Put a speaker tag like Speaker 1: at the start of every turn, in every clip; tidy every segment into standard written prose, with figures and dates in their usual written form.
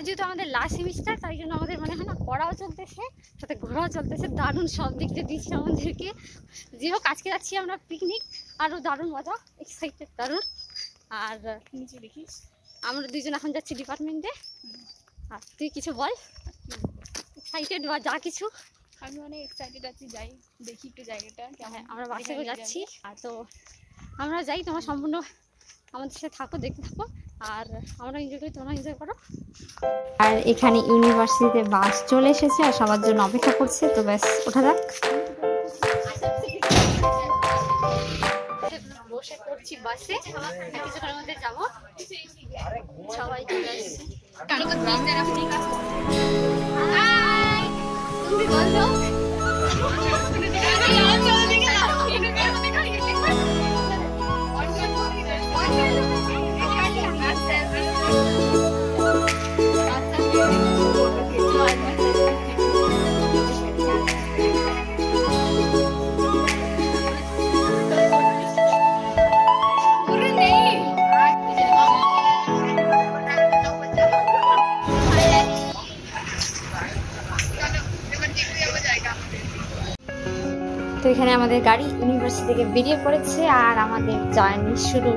Speaker 1: যেহেতু আমাদের last semester, তাই জন্য আমাদের মনে হয় না পড়াও চলতেছে, সাথে ঘোরাও চলতেছে। দারুণ সব দিক দিয়ে দিচ্ছে আমাদেরকে। যে হোক আজকে যাচ্ছি আমরা পিকনিক, আরও দারুণ মজা, এক্সাইটেড দারুণ। আর
Speaker 2: নিচে দেখিস
Speaker 1: আমরা দুইজন এখন যাচ্ছি ডিপার্টমেন্টে। আর তুই কিছু বল, এক্সাইটেড বা যা কিছু।
Speaker 2: আমি অনেক এক্সাইটেড আছি, যাই দেখি একটু জায়গাটা।
Speaker 1: হ্যাঁ, আমরা বাসে করে যাচ্ছি। আর তো আমরা যাই, তোমার সম্পূর্ণ আমাদের সাথে থাকো, দেখতে থাকো। আর আমরা এনজয় করি, তোমরা এনজয় করো। আর এখানে ইউনিভার্সিটিতে বাস চলে এসেছে আর সবার জন্য অপেক্ষা করছে। তো ব্যাস ওঠা যাক। বসে পড়ছি বাসে, কিছুক্ষণের মধ্যে যাবো। সবাই চলে আসছে। তুমি বলো তো এখানে আমাদের গাড়ি ইউনিভার্সিটি থেকে বেরিয়ে পড়েছে আর আমাদের জার্নি শুরু।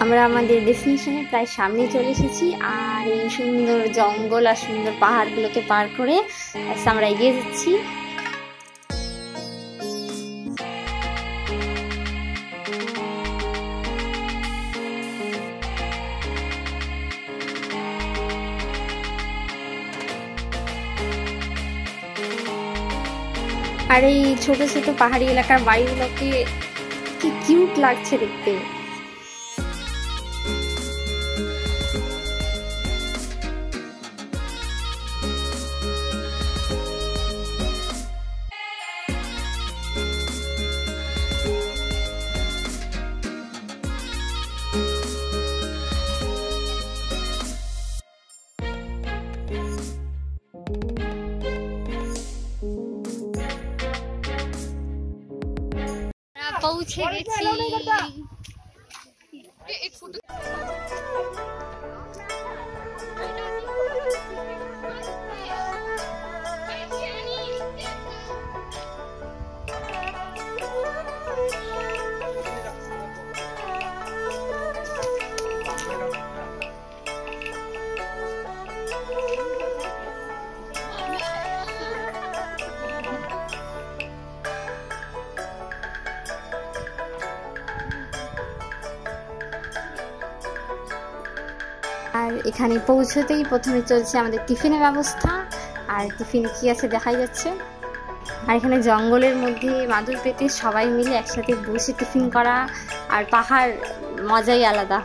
Speaker 1: আমরা আমাদের ডেস্টিনেশনে প্রায় সামনে চলে এসেছি। আর এই সুন্দর জঙ্গল আর সুন্দর পাহাড়গুলোকে পার করে আমরা এগিয়ে যাচ্ছি। আর এই ছোট ছোট পাহাড়ি এলাকার বাড়িগুলোকে কি কিউট লাগছে দেখতে। পৌঁছে গেছি। আর এখানে পৌঁছতেই প্রথমে চলছে আমাদের টিফিনের ব্যবস্থা। আর টিফিন কি আছে দেখাই যাচ্ছে। আর এখানে জঙ্গলের মধ্যে মাদুর পেতে সবাই মিলে একসাথে বসে টিফিন করা আর পাহাড় মজাই আলাদা।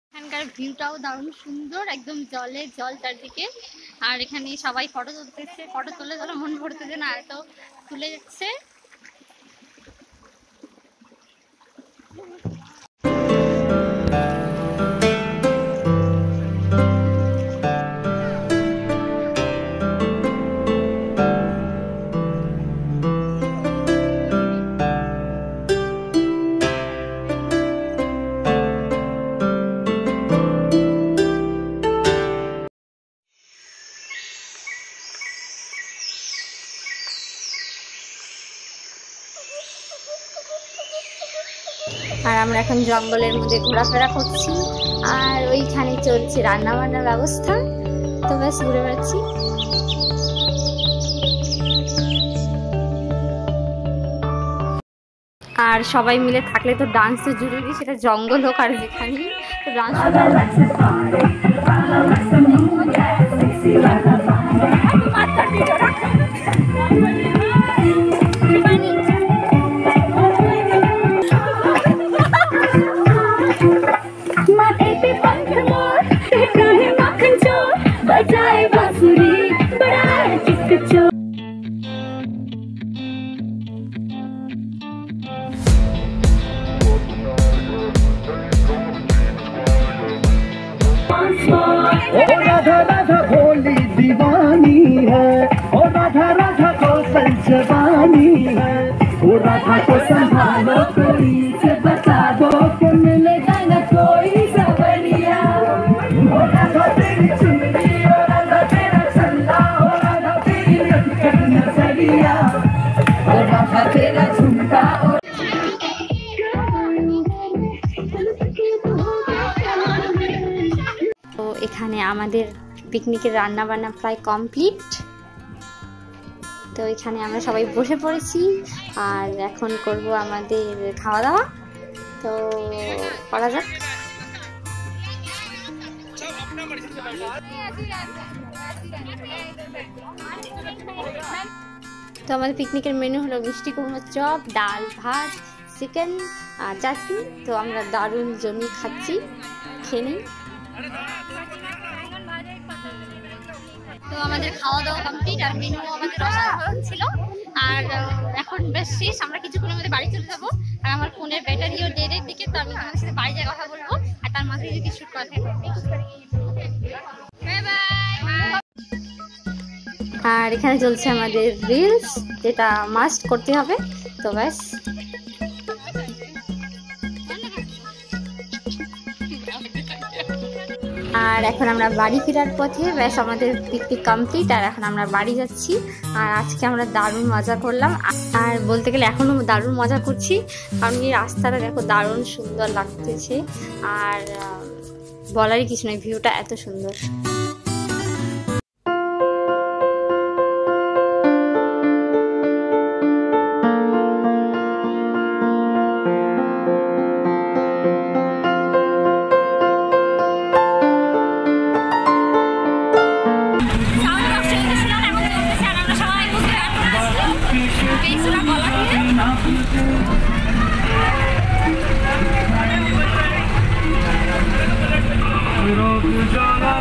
Speaker 1: এখানকার ভিউটাও দারুণ সুন্দর, একদম জলে জল চারদিকে। আর এখানে সবাই ফটো তুলতেছে, ফটো তুলে তোলা মন ভরতেছে না, এত তুলে যাচ্ছে। আর আমরা এখন জঙ্গলের মধ্যে ঘোরাফেরা করছি, আর ওইখানে চলছে রান্না বান্নার ব্যবস্থা। তো ব্যাস ঘুরে বেড়াচ্ছি। আর সবাই মিলে থাকলে তো ডান্স তো জরুরি, সেটা জঙ্গল হোক আর যেখানে, তো ডান্স
Speaker 3: राधा राधा भोली दीवानी है, ओ राधा राधा को जवानी है, ओ राधा को संभालो कोई से बता दो कि मिलेगा न कोई सवरिया। ओ राधा तेरी चुनरी, ओ राधा तेरा चल्ला, ओ राधा तेरी नटखट नजरिया, ओ राधा तेरा झुमका।
Speaker 1: তো এখানে আমাদের পিকনিকের রান্না বান্না প্রায় কমপ্লিট। তো এখানে আমরা সবাই বসে পড়েছি, আর এখন করব আমাদের খাওয়া দাওয়া। তো করা যাক। তো আমাদের পিকনিকের মেনু হলো মিষ্টি কুমড়োর চপ, ডাল, ভাত, চিকেন আর চাটনি। তো আমরা দারুণ জমি খাচ্ছি, খেয়ে নিই। তো আমাদের খাওয়া দাওয়া কমপ্লিট, আর মেনু আমাদের অসাধারণ ছিল। আর এখন বেশ শেষ, আমরা কিছুক্ষণের মধ্যে বাড়ি চলে যাবো। আর আমার ফোনের ব্যাটারিও ডেডের দিকে, তো আমি তোমাদের সাথে বাড়ি যাওয়ার কথা বলবো, আর তার মাঝে যদি শুট করা থাকে। আর এখানে চলছে আমাদের রিলস, যেটা মাস্ট করতে হবে। তো ব্যাস, আর এখন আমরা বাড়ি ফেরার পথে। ব্যাস আমাদের পিকনিক কমপ্লিট, আর এখন আমরা বাড়ি যাচ্ছি। আর আজকে আমরা দারুণ মজা করলাম, আর বলতে গেলে এখনও দারুণ মজা করছি, কারণ এই রাস্তাটা দেখো দারুণ সুন্দর লাগতেছে। আর বলারই কিছু নয়, ভিউটা এত সুন্দর।
Speaker 3: रोक जाना